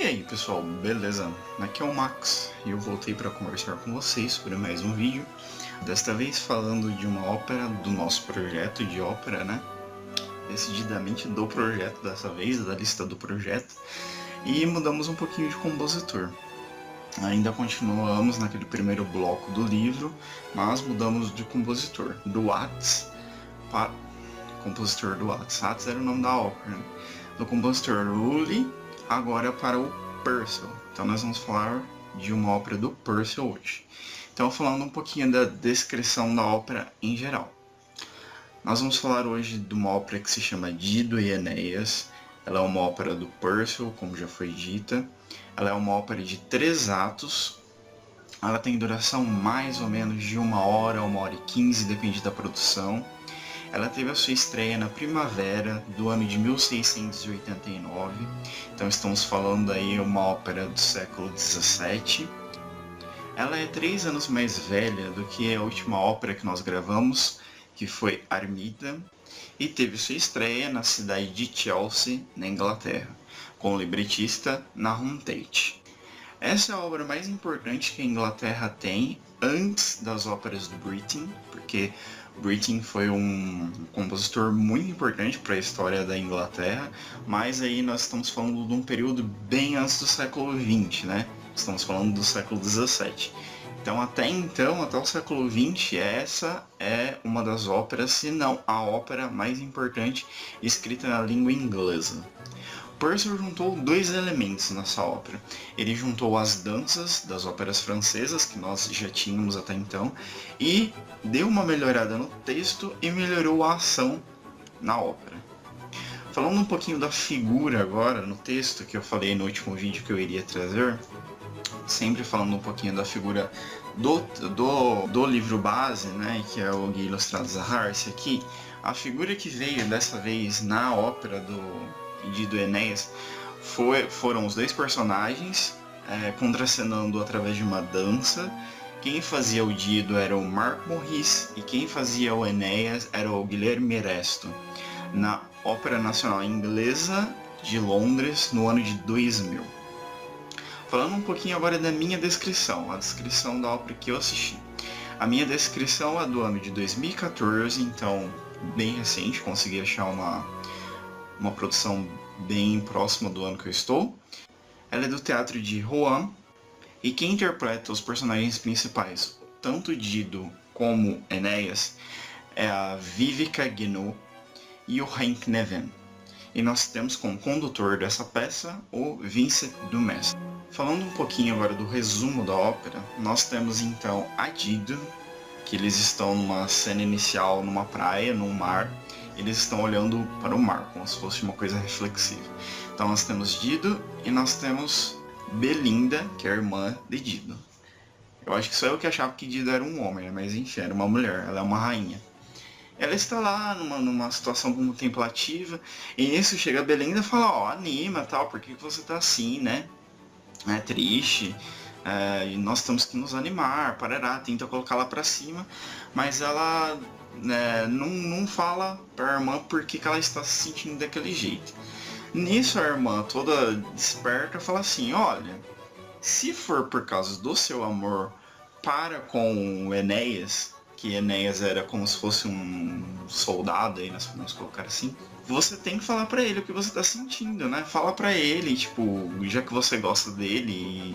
aí pessoal, beleza? Aqui é o Max e eu voltei para conversar com vocês sobre mais um vídeo. Desta vez falando de uma ópera, do nosso projeto de ópera, né? Decididamente do projeto dessa vez, da lista do projeto. E mudamos um pouquinho de compositor. Ainda continuamos naquele primeiro bloco do livro, mas mudamos de compositor, do Watts para... compositor do Watts. Watts era o nome da ópera, né? Do compositor Lully agora para o Purcell. Então nós vamos falar de uma ópera do Purcell hoje. Então falando um pouquinho da descrição da ópera em geral. Nós vamos falar hoje de uma ópera que se chama Dido e Enéas. Ela é uma ópera do Purcell, como já foi dita. Ela é uma ópera de 3 atos. Ela tem duração mais ou menos de 1 hora e 15, depende da produção. Ela teve a sua estreia na primavera do ano de 1689, então estamos falando aí uma ópera do século XVII. Ela é 3 anos mais velha do que a última ópera que nós gravamos, que foi Armida, e teve sua estreia na cidade de Chelsea, na Inglaterra, com o libretista Nahum Tate. Essa é a obra mais importante que a Inglaterra tem antes das óperas do Britten, porque Britten foi um compositor muito importante para a história da Inglaterra, mas aí nós estamos falando de um período bem antes do século XX, né? Estamos falando do século XVII. Então, até o século XX, essa é uma das óperas, se não a ópera mais importante escrita na língua inglesa. Purcell juntou 2 elementos nessa ópera. Ele juntou as danças das óperas francesas, que nós já tínhamos até então, e deu uma melhorada no texto e melhorou a ação na ópera. Falando um pouquinho da figura agora, no texto que eu falei no último vídeo que eu iria trazer, sempre falando um pouquinho da figura do livro base, né, que é o Guia Ilustrado Zahar-se aqui, a figura que veio dessa vez na ópera do Dido e Enéas foram os 2 personagens contracenando através de uma dança. Quem fazia o Dido era o Mark Morris e quem fazia o Enéas era o Guilherme Resto, na Ópera Nacional Inglesa de Londres no ano de 2000. Falando um pouquinho agora da minha descrição, a descrição da ópera que eu assisti. A minha descrição é do ano de 2014, então bem recente, consegui achar uma produção bem próxima do ano que eu estou. Ela é do teatro de Rouen, e quem interpreta os personagens principais, tanto Dido como Enéas, é a Vivica Guinness e o Henk Neven. E nós temos como condutor dessa peça o Vincent Dumas. Falando um pouquinho agora do resumo da ópera, nós temos então a Dido, que eles estão numa cena inicial numa praia, num mar. Eles estão olhando para o mar, como se fosse uma coisa reflexiva. Então nós temos Dido e nós temos Belinda, que é a irmã de Dido. Eu acho que só eu que achava que Dido era um homem, né? Mas enfim, era uma mulher, ela é uma rainha. Ela está lá numa situação contemplativa, e nisso chega a Belinda e fala, ó, anima, tal, por que você tá assim, né? É triste, e nós temos que nos animar, parará, tenta colocá-la para cima, mas ela não fala para a irmã por que ela está se sentindo daquele jeito. Nisso a irmã, toda desperta, fala assim, olha, se for por causa do seu amor para com o Enéas, que Enéas era como se fosse um soldado, aí nós podemos colocar assim, você tem que falar pra ele o que você tá sentindo, né? Fala pra ele, tipo, já que você gosta dele,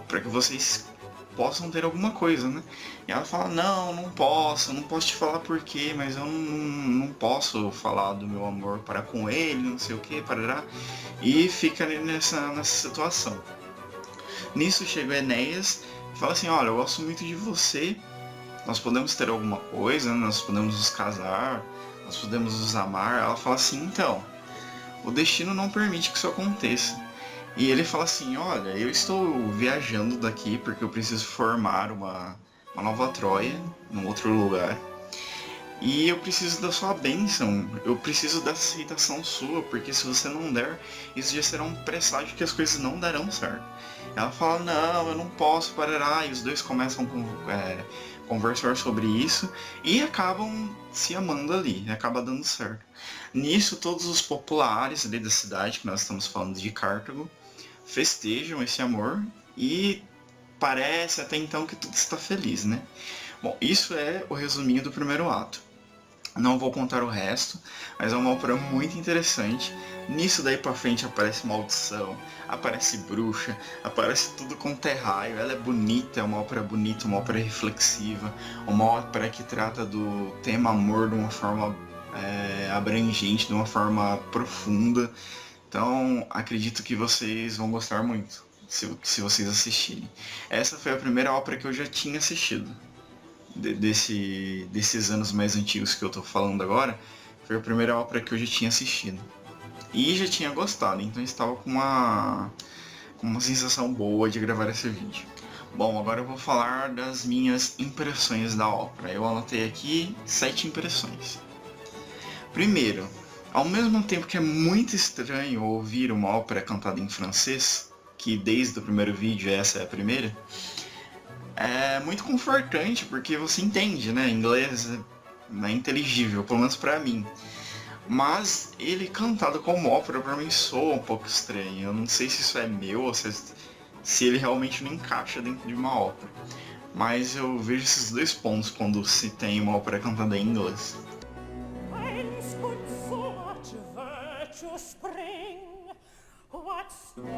pra que vocês possam ter alguma coisa, né? E ela fala, não posso te falar por quê, mas eu não posso falar do meu amor para com ele, não sei o que, parará. E fica nessa situação. Nisso chega o Enéas e fala assim, olha, eu gosto muito de você, nós podemos ter alguma coisa, nós podemos nos casar, nós podemos nos amar. Ela fala assim, então, o destino não permite que isso aconteça. E ele fala assim, olha, eu estou viajando daqui porque eu preciso formar uma nova Troia, num outro lugar. E eu preciso da sua bênção, eu preciso da aceitação sua, porque se você não der, isso já será um presságio que as coisas não darão certo. Ela fala, não, eu não posso, parará, e os dois começam a conversar sobre isso e acabam se amando ali, acaba dando certo. Nisso, todos os populares ali da cidade, que nós estamos falando de Cartago, festejam esse amor e parece até então que tudo está feliz, né? Bom, isso é o resuminho do primeiro ato. Não vou contar o resto, mas é uma ópera muito interessante. Nisso daí pra frente aparece maldição, aparece bruxa, aparece tudo quanto é raio. Ela é bonita, é uma ópera bonita, uma ópera reflexiva, uma ópera que trata do tema amor de uma forma abrangente, de uma forma profunda. Então acredito que vocês vão gostar muito, se vocês assistirem. Essa foi a primeira ópera que eu já tinha assistido. Desses anos mais antigos que eu tô falando agora, foi a primeira ópera que eu já tinha assistido. E já tinha gostado, então estava com uma sensação boa de gravar esse vídeo. Bom, agora eu vou falar das minhas impressões da ópera. Eu anotei aqui 7 impressões. Primeiro, ao mesmo tempo que é muito estranho ouvir uma ópera cantada em francês, que desde o primeiro vídeo essa é a primeira, é muito confortante, porque você entende, né? Inglês é inteligível, pelo menos pra mim. Mas ele cantado como ópera pra mim soa um pouco estranho. Eu não sei se isso é meu ou se ele realmente não encaixa dentro de uma ópera. Mas eu vejo esses dois pontos quando se tem uma ópera cantada em inglês. What storms,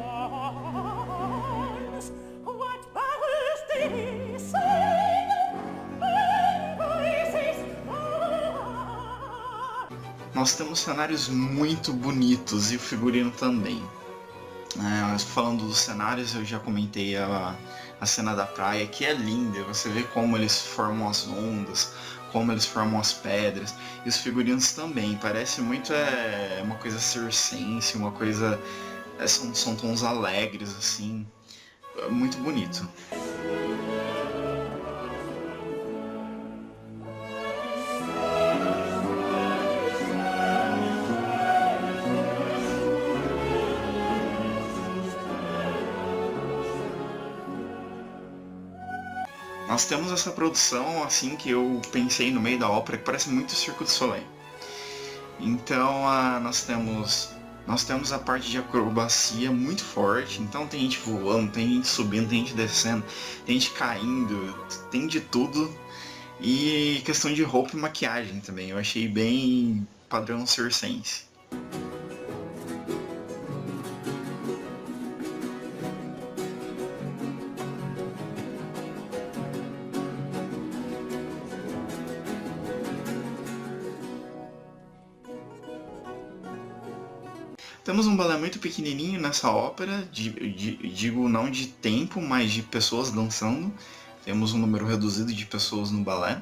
what battles did he sing, and voices Nós temos cenários muito bonitos e o figurino também. Falando dos cenários, eu já comentei a cena da praia, que é linda. Você vê como eles formam as ondas, como eles formam as pedras. E os figurinos também. Parece muito uma coisa circense, uma coisa... São tons alegres, assim. É muito bonito. Nós temos essa produção, assim, que eu pensei no meio da ópera, que parece muito Cirque du Soleil. Então, nós temos a parte de acrobacia muito forte, então tem gente voando, tem gente subindo, tem gente descendo, tem gente caindo, tem de tudo. E questão de roupa e maquiagem também, eu achei bem padrão circense. Temos um balé muito pequenininho nessa ópera, digo não de tempo, mas de pessoas dançando. Temos um número reduzido de pessoas no balé.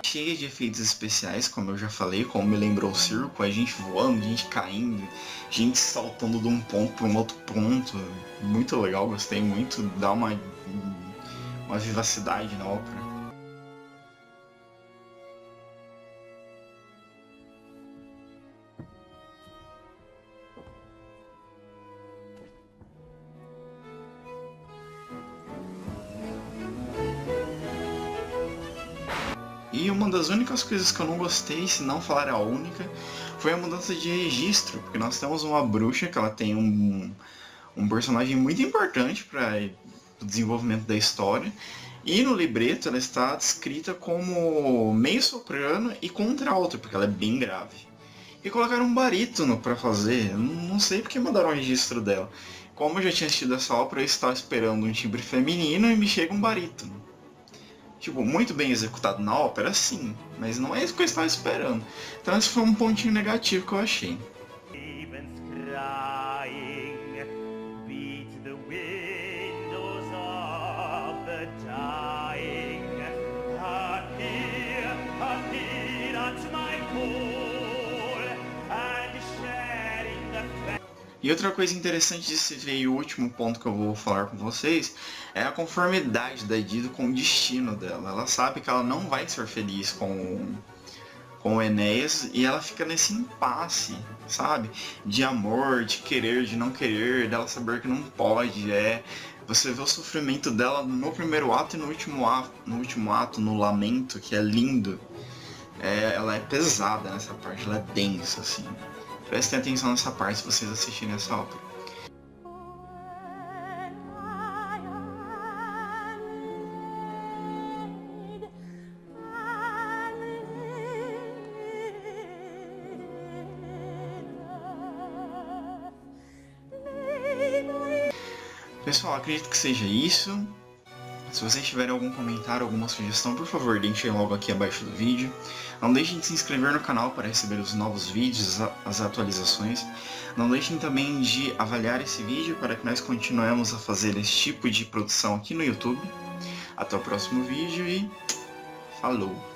Cheia de efeitos especiais, como eu já falei, como me lembrou o circo, a gente voando, gente caindo, gente saltando de um ponto para um outro ponto. Muito legal, gostei muito, dá uma vivacidade na ópera. E uma das únicas coisas que eu não gostei, se não falar a única, foi a mudança de registro, porque nós temos uma bruxa que ela tem um personagem muito importante para o desenvolvimento da história, e no libreto ela está descrita como meio soprano e contralto, porque ela é bem grave. E colocaram um barítono para fazer, não sei porque mandaram o registro dela. Como eu já tinha assistido essa ópera, eu estava esperando um timbre feminino e me chega um barítono. Tipo, muito bem executado na ópera, sim, mas não é isso que eu estava esperando. Então esse foi um pontinho negativo que eu achei. E outra coisa interessante de se ver, e o último ponto que eu vou falar com vocês, é a conformidade da Dido com o destino dela. Ela sabe que ela não vai ser feliz com o Enéas e ela fica nesse impasse, sabe? De amor, de querer, de não querer, dela saber que não pode, Você vê o sofrimento dela no primeiro ato e no último ato, no lamento, que é lindo. Ela é pesada nessa parte, ela é densa, assim. Prestem atenção nessa parte se vocês assistirem essa ópera. Pessoal, acredito que seja isso. Se vocês tiverem algum comentário, alguma sugestão, por favor, deixem logo aqui abaixo do vídeo. Não deixem de se inscrever no canal para receber os novos vídeos, as atualizações. Não deixem também de avaliar esse vídeo para que nós continuemos a fazer esse tipo de produção aqui no YouTube. Até o próximo vídeo e falou!